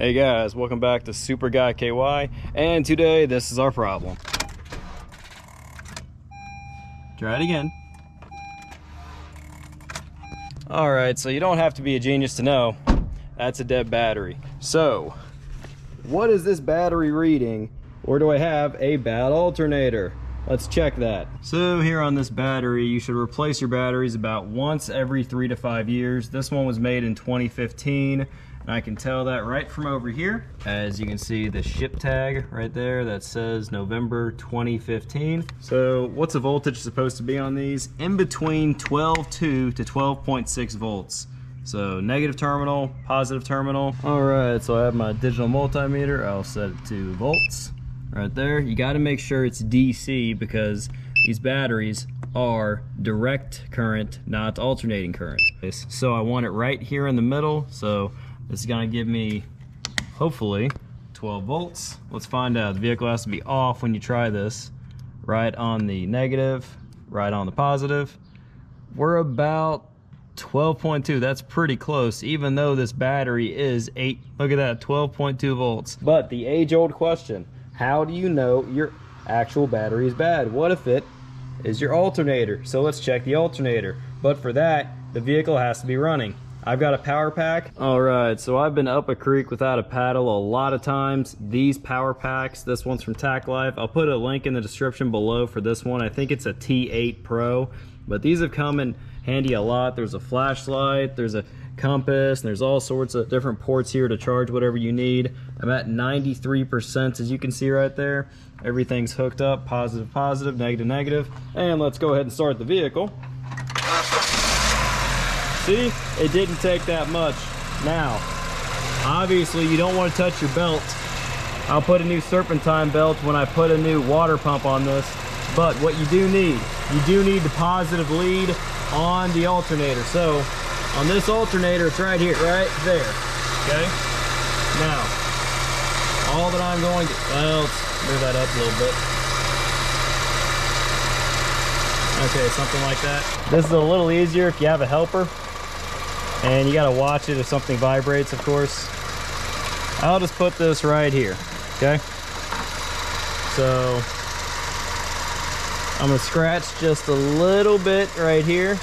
Hey guys, welcome back to SuperGuy KY, and today this is our problem. Try it again. Alright, so you don't have to be a genius to know that's a dead battery. So, what is this battery reading, or do I have a bad alternator? Let's check that. So here on this battery, you should replace your batteries about once every 3 to 5 years. This one was made in 2015. And I can tell that right from over here. As you can see, the ship tag right there that says November 2015. So what's the voltage supposed to be on these? In between 12.2 to 12.6 volts. So negative terminal, positive terminal. All right, so I have my digital multimeter. I'll set it to volts right there. You got to make sure it's DC because these batteries are direct current, not alternating current. So I want it right here in the middle. So this is gonna give me, hopefully, 12 volts. Let's find out. The vehicle has to be off when you try this. Right on the negative, right on the positive. We're about 12.2, that's pretty close, even though this battery is 8, look at that, 12.2 volts. But the age-old question, how do you know your actual battery is bad? What if it is your alternator? So let's check the alternator. But for that, the vehicle has to be running. I've got a power pack. All right, so I've been up a creek without a paddle a lot of times. These power packs, this one's from Tack Life. I'll put a link in the description below for this one. I think it's a T8 Pro, but these have come in handy a lot. There's a flashlight, there's a compass, and there's all sorts of different ports here to charge whatever you need. I'm at 93%, as you can see right there. Everything's hooked up, positive, positive, negative, negative. And let's go ahead and start the vehicle. See, it didn't take that much. Now, obviously you don't want to touch your belt. I'll put a new serpentine belt when I put a new water pump on this. But what you do need the positive lead on the alternator. So, on this alternator, it's right here, right there, okay? Now, all that I'm going to, well, let's move that up a little bit. Okay, something like that. This is a little easier if you have a helper. And you gotta watch it if something vibrates, of course. I'll just put this right here, okay? So, I'm gonna scratch just a little bit right here.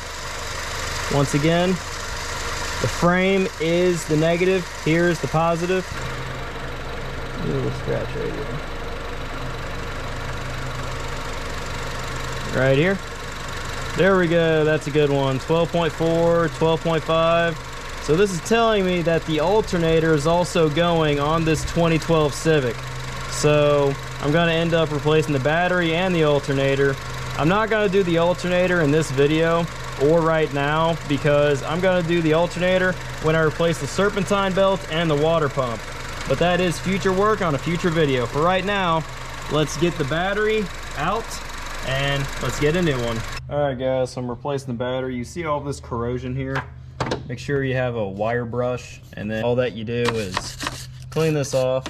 Once again, the frame is the negative, here's the positive. A little scratch right here. Right here. There we go, that's a good one. 12.4, 12.5. So this is telling me that the alternator is also going on this 2012 Civic. So I'm gonna end up replacing the battery and the alternator. I'm not gonna do the alternator in this video or right now because I'm gonna do the alternator when I replace the serpentine belt and the water pump. But that is future work on a future video. For right now, let's get the battery out and let's get a new one. All right guys, so I'm replacing the battery. You see all this corrosion here? Make sure you have a wire brush, and then all that you do is clean this off.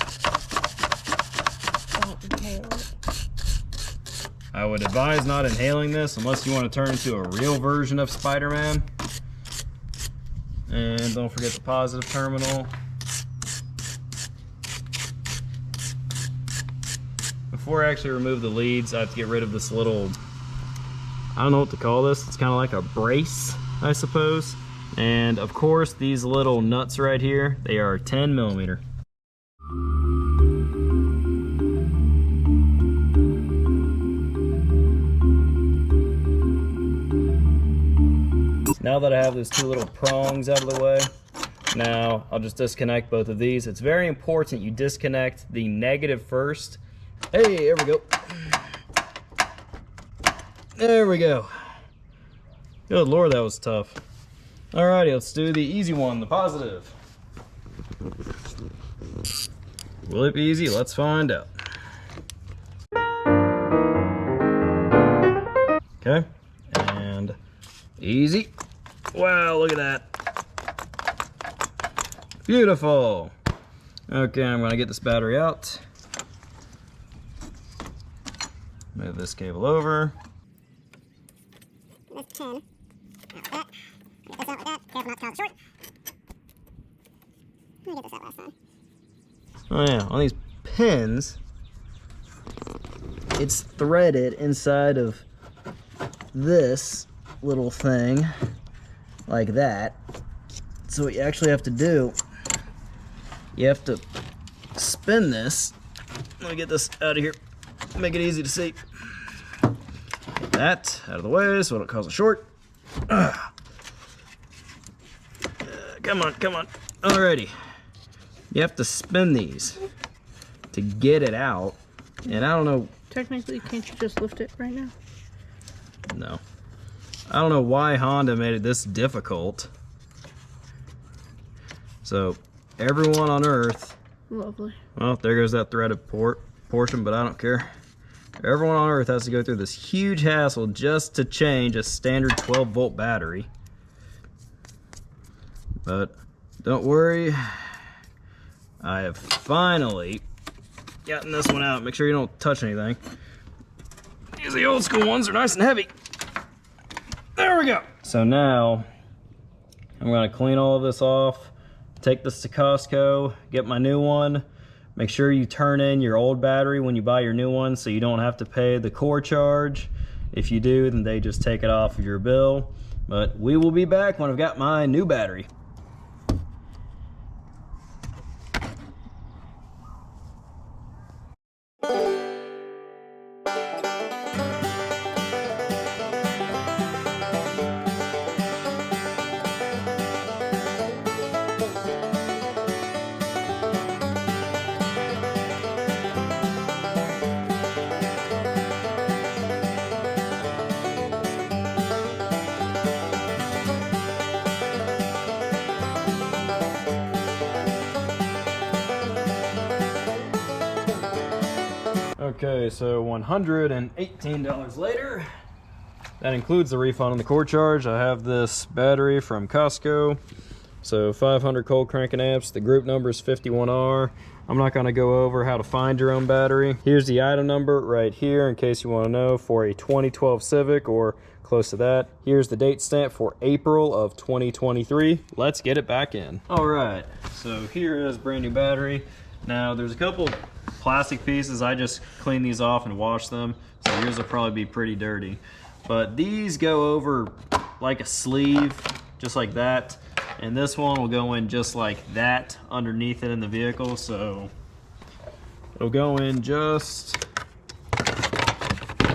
I would advise not inhaling this unless you want to turn into a real version of Spider-Man. And don't forget the positive terminal. Before I actually remove the leads, I have to get rid of this little, I don't know what to call this. It's kind of like a brace, I suppose. And of course, these little nuts right here, they are 10 millimeter. Now that I have those two little prongs out of the way, now I'll just disconnect both of these. It's very important you disconnect the negative first. Hey, there we go. There we go. Good Lord, that was tough. Alrighty, let's do the easy one, the positive. Will it be easy? Let's find out. Okay, and easy. Wow, look at that. Beautiful. Okay, I'm gonna get this battery out. Move this cable over. That's 10. Like that. Get this out like that. Careful not to cut it short. Let me get this out last time. Oh yeah, on these pins, it's threaded inside of this little thing, like that. So what you actually have to do, you have to spin this. Let me get this out of here, make it easy to see. Get that out of the way so it don't cause a short. Come on, come on. Alrighty. You have to spin these to get it out. And I don't know. Technically, can't you just lift it right now? No. I don't know why Honda made it this difficult. So, everyone on Earth. Lovely. Well, there goes that threaded portion, but I don't care. Everyone on Earth has to go through this huge hassle just to change a standard 12-volt battery. But don't worry, I have finally gotten this one out. Make sure you don't touch anything. These are the old school ones, they're nice and heavy. There we go. So now, I'm gonna clean all of this off, take this to Costco, get my new one. Make sure you turn in your old battery when you buy your new one so you don't have to pay the core charge. If you do, then they just take it off of your bill. But we will be back when I've got my new battery. Okay, so $118 later. That includes the refund on the core charge. I have this battery from Costco. So 500 cold cranking amps. The group number is 51R. I'm not going to go over how to find your own battery. Here's the item number right here in case you want to know, for a 2012 Civic or close to that. Here's the date stamp for April of 2023. Let's get it back in. All right, so here is brand new battery. Now there's a couple plastic pieces. I just cleaned these off and washed them, so yours will probably be pretty dirty. But these go over like a sleeve, just like that. And this one will go in just like that underneath it in the vehicle. So it'll go in just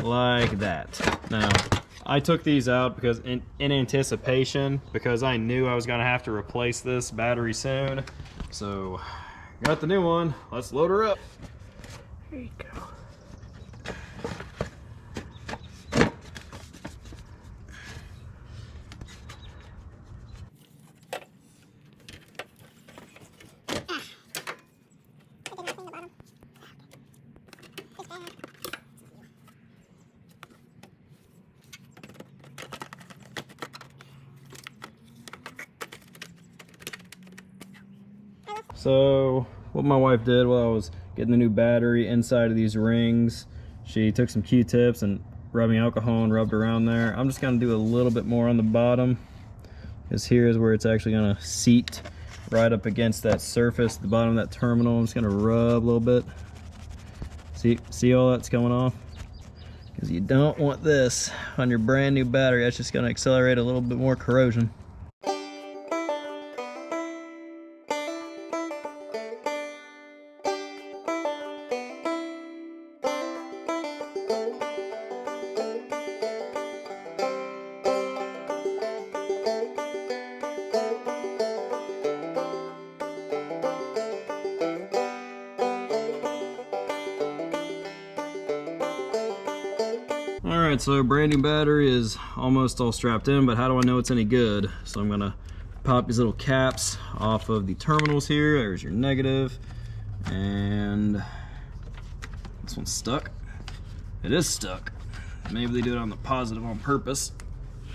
like that. Now, I took these out because in anticipation, because I knew I was gonna have to replace this battery soon. So got the new one. Let's load her up. There you go. So what my wife did while I was getting the new battery inside of these rings, she took some Q-tips and rubbing alcohol and rubbed around there. I'm just gonna do a little bit more on the bottom, because here is where it's actually gonna seat right up against that surface, the bottom of that terminal. I'm just gonna rub a little bit. See all that's coming off? Because you don't want this on your brand new battery. That's just gonna accelerate a little bit more corrosion. Alright, so brand new battery is almost all strapped in, but how do I know it's any good? So I'm gonna pop these little caps off of the terminals here. There's your negative, and this one's stuck. It is stuck. Maybe they do it on the positive on purpose.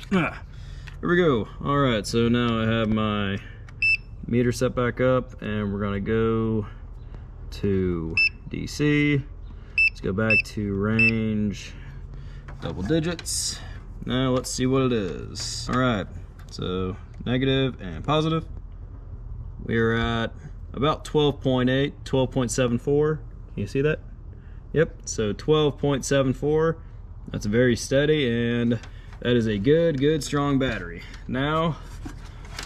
Here we go. Alright, so now I have my meter set back up, and we're gonna go to DC. Let's go back to range double digits. Now let's see what it is. All right, so negative and positive. We're at about 12.8, 12.74. Can you see that? Yep, so 12.74. That's very steady, and that is a good strong battery. Now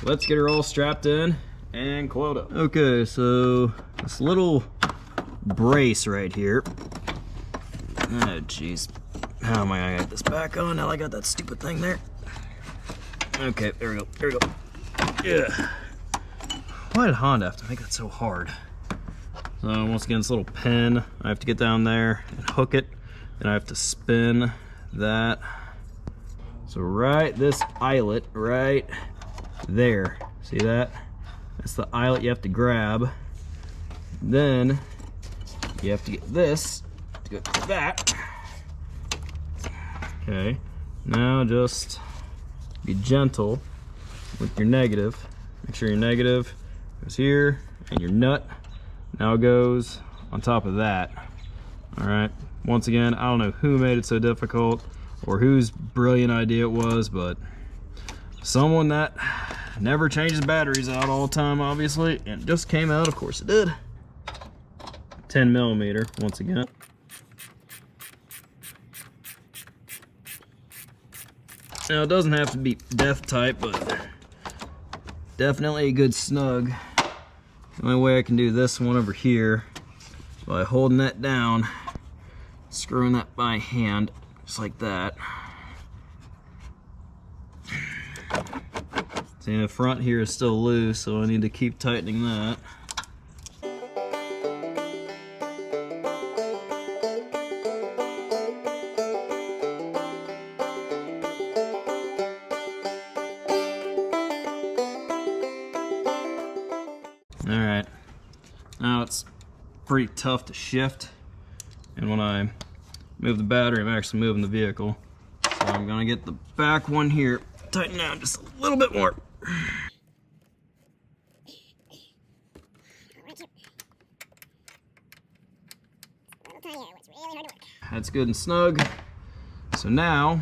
let's get her all strapped in and coiled up. Okay, so this little brace right here. Oh jeez, how am I gonna get this back on now I got that stupid thing there? Okay, there we go. Yeah. Why did Honda have to make that so hard? So once again, this little pin, I have to get down there and hook it, and I have to spin that. So right, this eyelet right there, see that? That's the eyelet you have to grab. Then you have to get this to go to that. Okay, now just be gentle with your negative. Make sure your negative goes here, and your nut now goes on top of that. All right, once again, I don't know who made it so difficult or whose brilliant idea it was, but someone that never changes batteries out all the time, obviously, and it just came out, of course it did. 10 millimeter, once again. Now it doesn't have to be death type, but definitely a good snug. The only way I can do this one over here is by holding that down, screwing that by hand, just like that. See, the front here is still loose, so I need to keep tightening that. Alright, now it's pretty tough to shift, and when I move the battery, I'm actually moving the vehicle. So I'm gonna get the back one here, tighten down just a little bit more. That's good and snug. So now,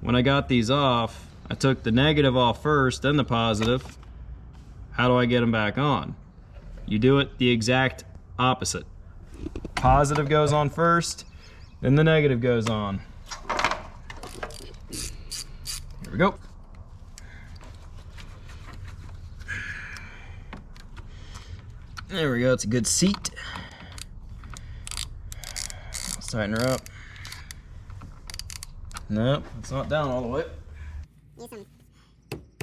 when I got these off, I took the negative off first, then the positive. How do I get them back on? You do it the exact opposite. Positive goes on first, then the negative goes on. Here we go. There we go, it's a good seat. Let's tighten her up. Nope, it's not down all the way. Use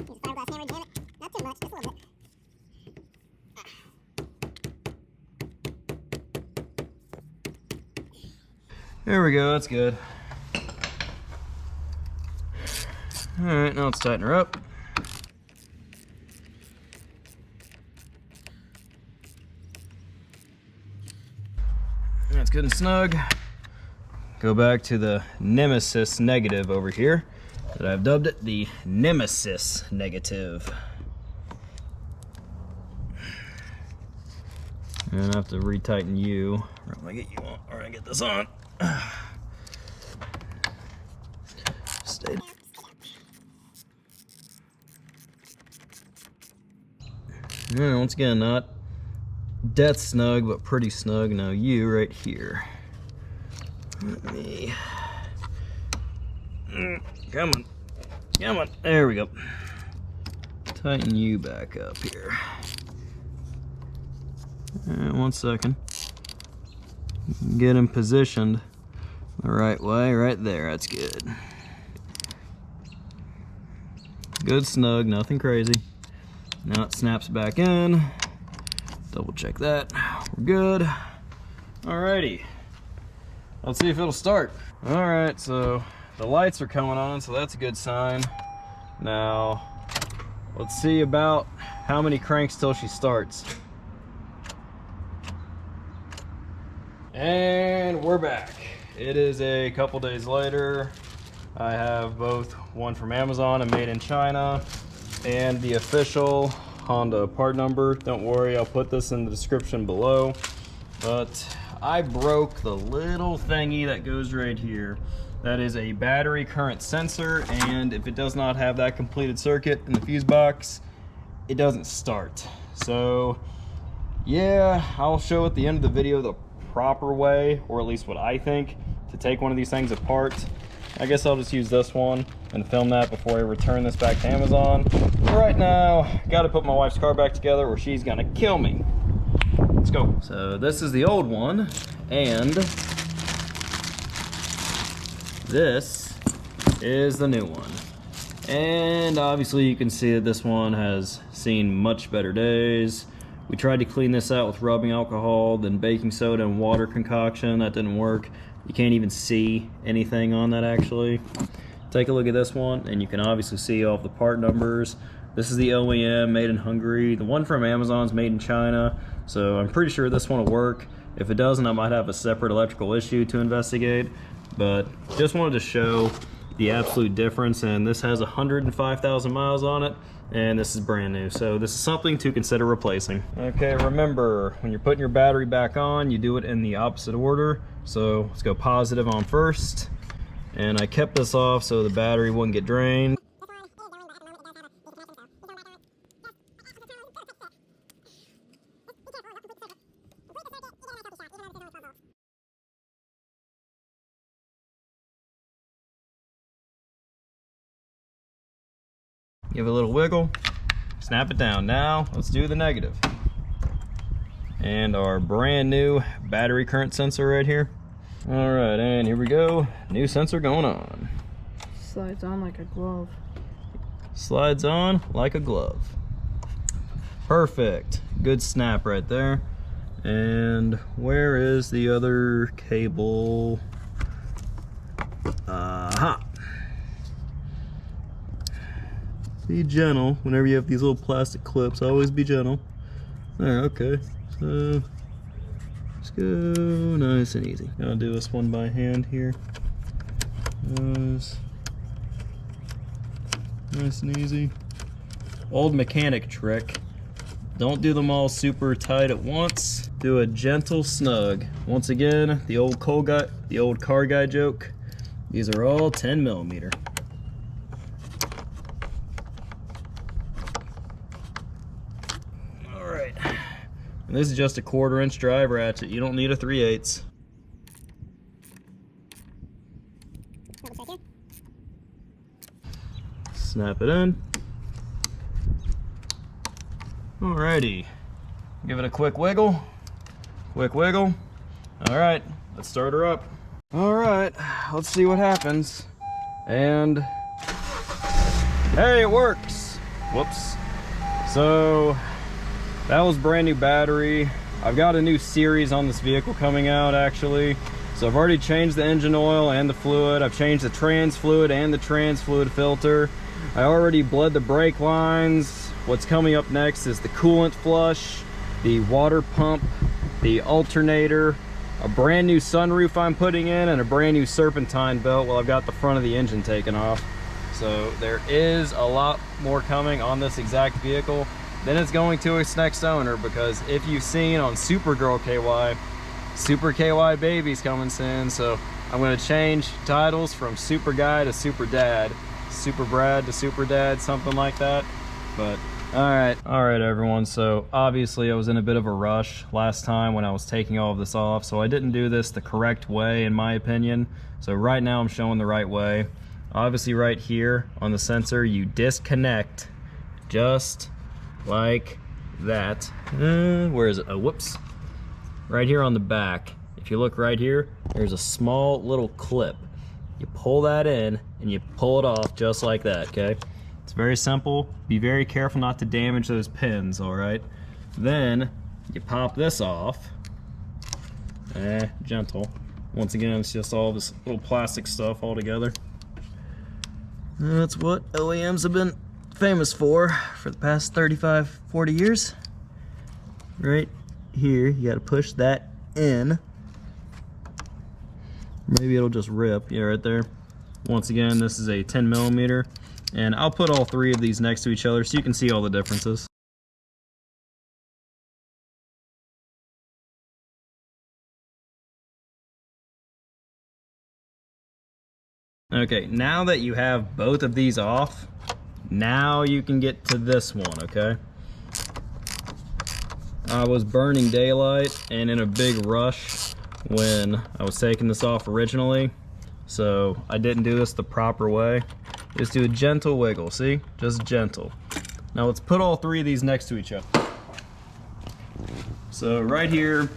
fiberglass hammer, jam it. Not too much, just a little bit. There we go, that's good. Alright, now let's tighten her up. That's good and snug. Go back to the Nemesis negative over here, that I've dubbed it the Nemesis negative. And I have to retighten you. Or I get you on, or I get this on. Stay. And once again, not death snug, but pretty snug. Now you right here. Let me. Come on. Come on. There we go. Tighten you back up here. And 1 second. Get him positioned the right way, right there. That's good. Good snug, nothing crazy. Now it snaps back in. Double check that. We're good. Alrighty. Let's see if it'll start. Alright, so the lights are coming on, so that's a good sign. Now, let's see about how many cranks till she starts. And we're back. It is a couple days later. I have both one from Amazon and made in China and the official Honda part number. Don't worry, I'll put this in the description below. But I broke the little thingy that goes right here. That is a battery current sensor, and if it does not have that completed circuit in the fuse box, it doesn't start. So yeah, I'll show at the end of the video the proper way, or at least what I think, to take one of these things apart. I guess I'll just use this one and film that before I return this back to Amazon. Right now, gotta put my wife's car back together or she's gonna kill me. Let's go. So this is the old one, and this is the new one. And obviously you can see that this one has seen much better days. We tried to clean this out with rubbing alcohol, then baking soda and water concoction. That didn't work. You can't even see anything on that actually. Take a look at this one and you can obviously see all of the part numbers. This is the OEM, made in Hungary. The one from Amazon's made in China. So I'm pretty sure this one will work. If it doesn't, I might have a separate electrical issue to investigate. But just wanted to show the absolute difference. And this has 105,000 miles on it. And this is brand new, so this is something to consider replacing. Okay, remember, when you're putting your battery back on, you do it in the opposite order. So let's go positive on first. And I kept this off so the battery wouldn't get drained. Give it a little wiggle, snap it down. Now let's do the negative. And our brand new battery current sensor right here. All right, and here we go. New sensor going on. Slides on like a glove. Slides on like a glove. Perfect. Good snap right there. And where is the other cable? Aha. Be gentle whenever you have these little plastic clips. Always be gentle. There, okay. So let's go nice and easy. I'll do this one by hand here. Nice and easy. Old mechanic trick. Don't do them all super tight at once. Do a gentle snug. Once again, the old car guy joke. These are all 10 millimeter. And this is just a 1/4 inch drive ratchet. You don't need a 3/8. Snap it in. Alrighty. Give it a quick wiggle. Quick wiggle. Alright, let's start her up. Alright, let's see what happens. And hey, it works. Whoops. So that was brand new battery. I've got a new series on this vehicle coming out actually. So I've already changed the engine oil and the fluid. I've changed the trans fluid and the trans fluid filter. I already bled the brake lines. What's coming up next is the coolant flush, the water pump, the alternator, a brand new sunroof I'm putting in, and a brand new serpentine belt while I've got the front of the engine taken off. So there is a lot more coming on this exact vehicle. Then it's going to its next owner, because if you've seen on Supergirl KY, Super KY Baby's coming soon. So I'm going to change titles from Super Guy to Super Dad, Super Brad to Super Dad, something like that. But all right everyone, so obviously I was in a bit of a rush last time when I was taking all of this off, so I didn't do this the correct way in my opinion. So right now I'm showing the right way. Obviously right here on the sensor you disconnect just like that. Where is it? Oh, whoops. Right here on the back. If you look right here, there's a small little clip. You pull that in and you pull it off just like that, okay? It's very simple. Be very careful not to damage those pins, all right? Then you pop this off. Gentle. Once again, it's just all this little plastic stuff all together. And that's what OEMs have been famous for the past 35, 40 years. Right here, you gotta push that in. Maybe it'll just rip. Yeah, right there. Once again, this is a 10 millimeter. And I'll put all three of these next to each other so you can see all the differences. Okay, now that you have both of these off, now you can get to this one, okay? I was burning daylight and in a big rush when I was taking this off originally, so I didn't do this the proper way. Just do a gentle wiggle, see? Just gentle. Now let's put all three of these next to each other. So right here,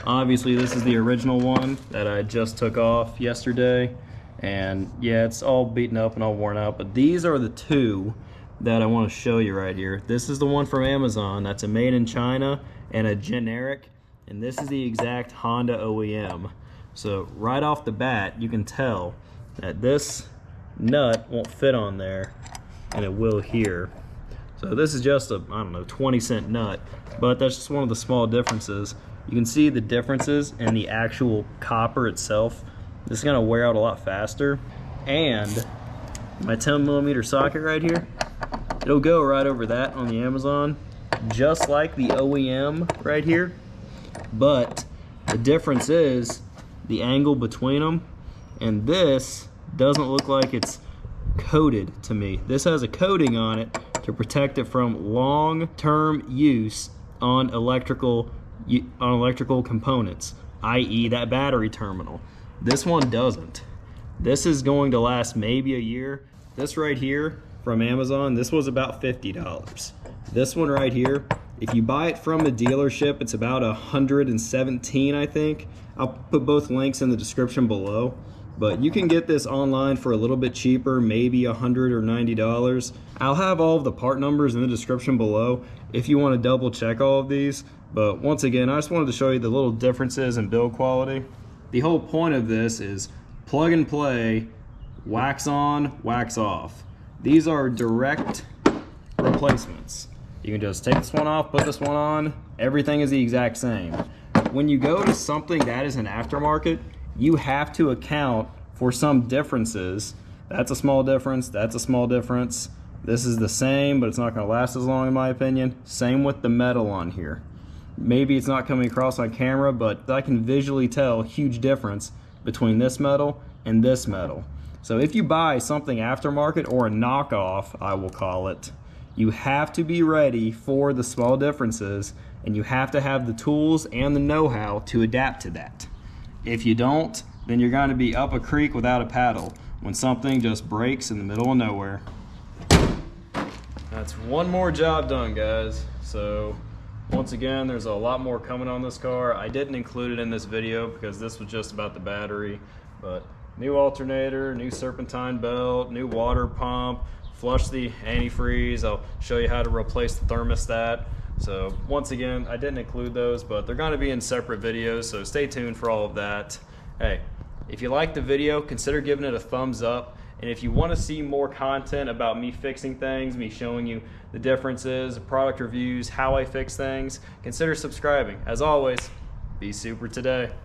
obviously this is the original one that I just took off yesterday, and yeah, it's all beaten up and all worn out, but these are the two that I want to show you right here. This is the one from Amazon, that's a made in China and a generic, and this is the exact Honda OEM. So right off the bat, you can tell that this nut won't fit on there, and it will here. So this is just a, I don't know, 20-cent nut, but that's just one of the small differences. You can see the differences in the actual copper itself. This is gonna wear out a lot faster. And my 10mm socket right here, it'll go right over that on the Amazon, just like the OEM right here. But the difference is the angle between them, and this doesn't look like it's coated to me. This has a coating on it to protect it from long-term use on electrical components, i.e. that battery terminal. This one doesn't. This is going to last maybe a year. This right here from Amazon, this was about $50. This one right here, if you buy it from the dealership, it's about $117, I think. I'll put both links in the description below. But you can get this online for a little bit cheaper, maybe $100 or $90. I'll have all of the part numbers in the description below if you want to double check all of these. But once again, I just wanted to show you the little differences in build quality. The whole point of this is plug and play, wax on, wax off. These are direct replacements. You can just take this one off, put this one on, everything is the exact same. When you go to something that is an aftermarket, you have to account for some differences. That's a small difference, that's a small difference. This is the same, but it's not gonna last as long in my opinion. Same with the metal on here. Maybe it's not coming across on camera, but I can visually tell a huge difference between this metal and this metal. So if you buy something aftermarket, or a knockoff, I will call it, you have to be ready for the small differences, and you have to have the tools and the know-how to adapt to that. If you don't, then you're going to be up a creek without a paddle when something just breaks in the middle of nowhere. That's one more job done, guys. So once again, there's a lot more coming on this car. I didn't include it in this video because this was just about the battery, but new alternator, new serpentine belt, new water pump, flush the antifreeze. I'll show you how to replace the thermostat. So once again, I didn't include those, but they're going to be in separate videos, so stay tuned for all of that. Hey, if you liked the video, consider giving it a thumbs up. And if you want to see more content about me fixing things, me showing you the differences, product reviews, how I fix things, consider subscribing. As always, be super today.